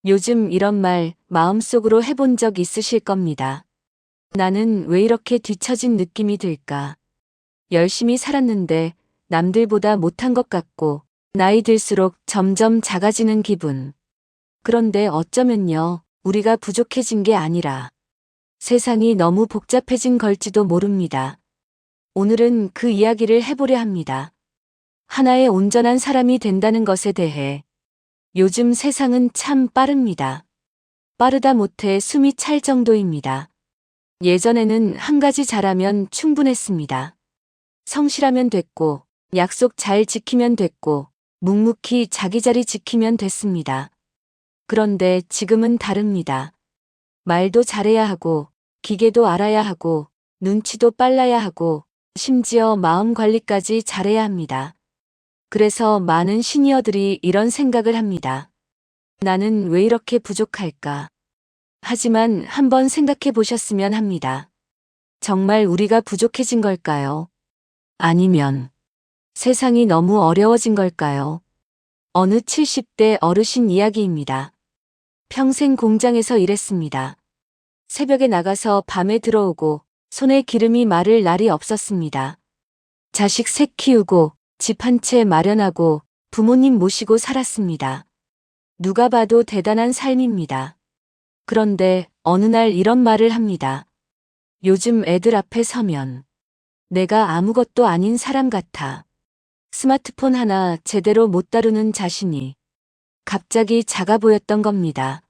요즘 이런 말 마음속으로 해본 적 있으실 겁니다. 나는 왜 이렇게 뒤처진 느낌이 들까? 열심히 살았는데 남들보다 못한 것 같고 나이 들수록 점점 작아지는 기분. 그런데 어쩌면요, 우리가 부족해진 게 아니라 세상이 너무 복잡해진 걸지도 모릅니다. 오늘은 그 이야기를 해보려 합니다. 하나의 온전한 사람이 된다는 것에 대해. 요즘 세상은 참 빠릅니다. 빠르다 못해 숨이 찰 정도입니다. 예전에는 한 가지 잘하면 충분했습니다. 성실하면 됐고, 약속 잘 지키면 됐고, 묵묵히 자기 자리 지키면 됐습니다. 그런데 지금은 다릅니다. 말도 잘해야 하고, 기계도 알아야 하고, 눈치도 빨라야 하고, 심지어 마음 관리까지 잘해야 합니다. 그래서 많은 시니어들이 이런 생각을 합니다. 나는 왜 이렇게 부족할까? 하지만 한번 생각해 보셨으면 합니다. 정말 우리가 부족해진 걸까요? 아니면 세상이 너무 어려워진 걸까요? 어느 70대 어르신 이야기입니다. 평생 공장에서 일했습니다. 새벽에 나가서 밤에 들어오고 손에 기름이 마를 날이 없었습니다. 자식 셋 키우고 집 한 채 마련하고 부모님 모시고 살았습니다. 누가 봐도 대단한 삶입니다. 그런데 어느 날 이런 말을 합니다. 요즘 애들 앞에 서면 내가 아무것도 아닌 사람 같아. 스마트폰 하나 제대로 못 다루는 자신이 갑자기 작아 보였던 겁니다.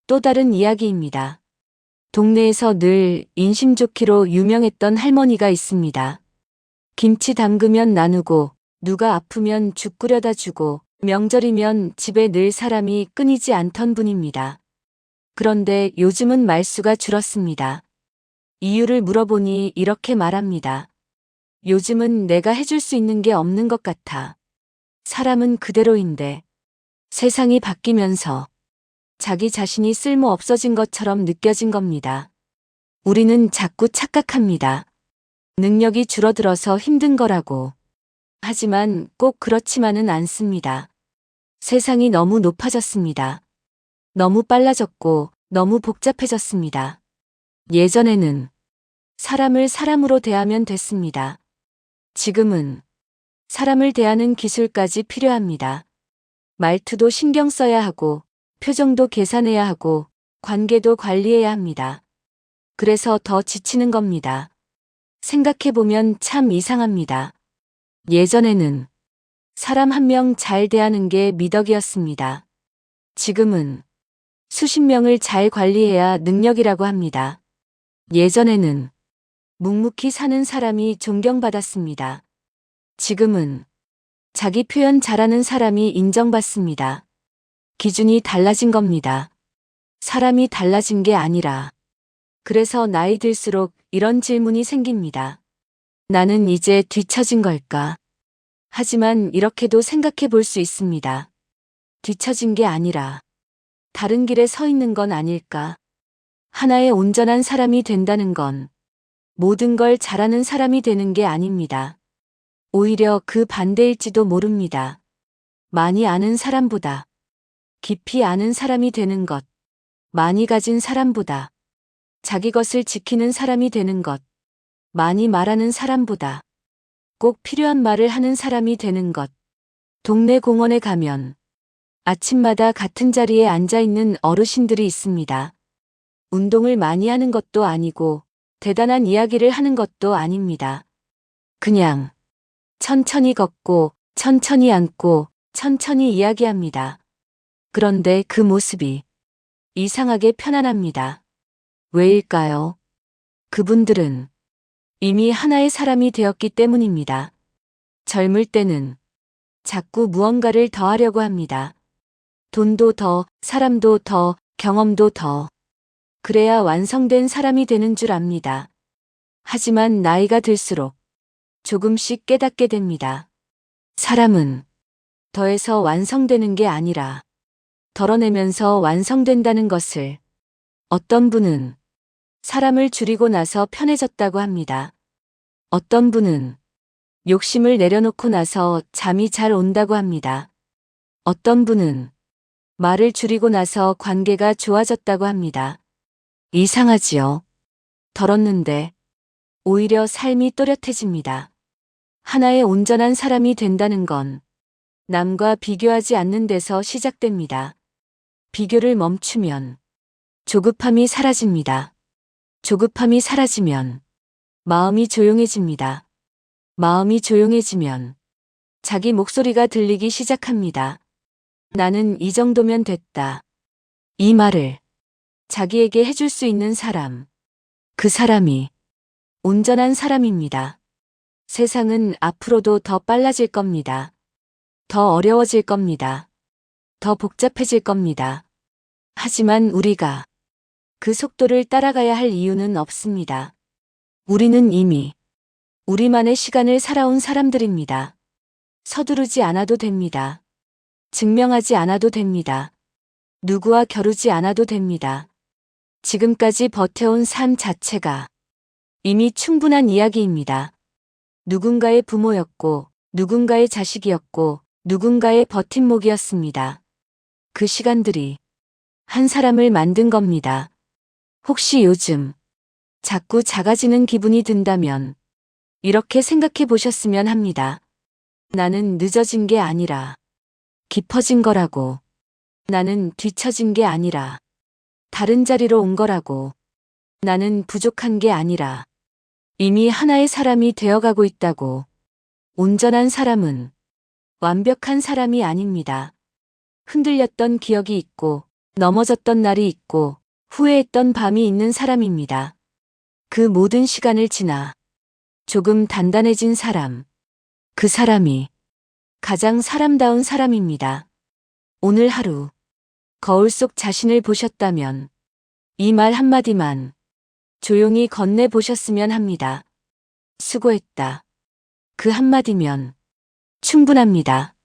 또 다른 이야기입니다. 동네에서 늘 인심 좋기로 유명했던 할머니가 있습니다. 김치 담그면 나누고 누가 아프면 죽 끓여다 주고 명절이면 집에 늘 사람이 끊이지 않던 분입니다. 그런데 요즘은 말수가 줄었습니다. 이유를 물어보니 이렇게 말합니다. 요즘은 내가 해줄 수 있는 게 없는 것 같아. 사람은 그대로인데 세상이 바뀌면서 자기 자신이 쓸모 없어진 것처럼 느껴진 겁니다. 우리는 자꾸 착각합니다. 능력이 줄어들어서 힘든 거라고. 하지만 꼭 그렇지만은 않습니다. 세상이 너무 높아졌습니다. 너무 빨라졌고 너무 복잡해졌습니다. 예전에는 사람을 사람으로 대하면 됐습니다. 지금은 사람을 대하는 기술까지 필요합니다. 말투도 신경 써야 하고 표정도 계산해야 하고 관계도 관리해야 합니다. 그래서 더 지치는 겁니다. 생각해보면 참 이상합니다. 예전에는 사람 한 명 잘 대하는 게 미덕이었습니다. 지금은 수십 명을 잘 관리해야 능력이라고 합니다. 예전에는 묵묵히 사는 사람이 존경받았습니다. 지금은 자기 표현 잘하는 사람이 인정받습니다. 기준이 달라진 겁니다. 사람이 달라진 게 아니라. 그래서 나이 들수록 이런 질문이 생깁니다. 나는 이제 뒤처진 걸까? 하지만 이렇게도 생각해 볼 수 있습니다. 뒤처진 게 아니라 다른 길에 서 있는 건 아닐까? 하나의 온전한 사람이 된다는 건 모든 걸 잘하는 사람이 되는 게 아닙니다. 오히려 그 반대일지도 모릅니다. 많이 아는 사람보다 깊이 아는 사람이 되는 것, 많이 가진 사람보다 자기 것을 지키는 사람이 되는 것, 많이 말하는 사람보다 꼭 필요한 말을 하는 사람이 되는 것. 동네 공원에 가면 아침마다 같은 자리에 앉아 있는 어르신들이 있습니다. 운동을 많이 하는 것도 아니고 대단한 이야기를 하는 것도 아닙니다. 그냥 천천히 걷고 천천히 앉고 천천히 이야기합니다. 그런데 그 모습이 이상하게 편안합니다. 왜일까요? 그분들은 이미 하나의 사람이 되었기 때문입니다. 젊을 때는 자꾸 무언가를 더 하려고 합니다. 돈도 더, 사람도 더, 경험도 더. 그래야 완성된 사람이 되는 줄 압니다. 하지만 나이가 들수록 조금씩 깨닫게 됩니다. 사람은 더해서 완성되는 게 아니라 덜어내면서 완성된다는 것을. 어떤 분은 사람을 줄이고 나서 편해졌다고 합니다. 어떤 분은 욕심을 내려놓고 나서 잠이 잘 온다고 합니다. 어떤 분은 말을 줄이고 나서 관계가 좋아졌다고 합니다. 이상하지요. 덜었는데 오히려 삶이 또렷해집니다. 하나의 온전한 사람이 된다는 건 남과 비교하지 않는 데서 시작됩니다. 비교를 멈추면 조급함이 사라집니다. 조급함이 사라지면 마음이 조용해집니다. 마음이 조용해지면 자기 목소리가 들리기 시작합니다. 나는 이 정도면 됐다. 이 말을 자기에게 해줄 수 있는 사람. 그 사람이 온전한 사람입니다. 세상은 앞으로도 더 빨라질 겁니다. 더 어려워질 겁니다. 더 복잡해질 겁니다. 하지만 우리가 그 속도를 따라가야 할 이유는 없습니다. 우리는 이미 우리만의 시간을 살아온 사람들입니다. 서두르지 않아도 됩니다. 증명하지 않아도 됩니다. 누구와 겨루지 않아도 됩니다. 지금까지 버텨온 삶 자체가 이미 충분한 이야기입니다. 누군가의 부모였고, 누군가의 자식이었고, 누군가의 버팀목이었습니다. 그 시간들이 한 사람을 만든 겁니다. 혹시 요즘 자꾸 작아지는 기분이 든다면 이렇게 생각해 보셨으면 합니다. 나는 늦어진 게 아니라 깊어진 거라고. 나는 뒤처진 게 아니라 다른 자리로 온 거라고. 나는 부족한 게 아니라 이미 하나의 사람이 되어가고 있다고. 온전한 사람은 완벽한 사람이 아닙니다. 흔들렸던 기억이 있고, 넘어졌던 날이 있고, 후회했던 밤이 있는 사람입니다. 그 모든 시간을 지나 조금 단단해진 사람. 그 사람이 가장 사람다운 사람입니다. 오늘 하루 거울 속 자신을 보셨다면 이 말 한마디만 조용히 건네보셨으면 합니다. 수고했다. 그 한마디면 충분합니다.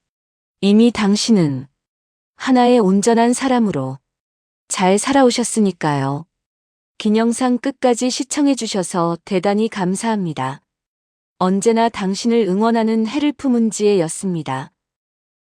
이미 당신은 하나의 온전한 사람으로 잘 살아오셨으니까요. 긴 영상 끝까지 시청해주셔서 대단히 감사합니다. 언제나 당신을 응원하는 해를 품은 지혜였습니다.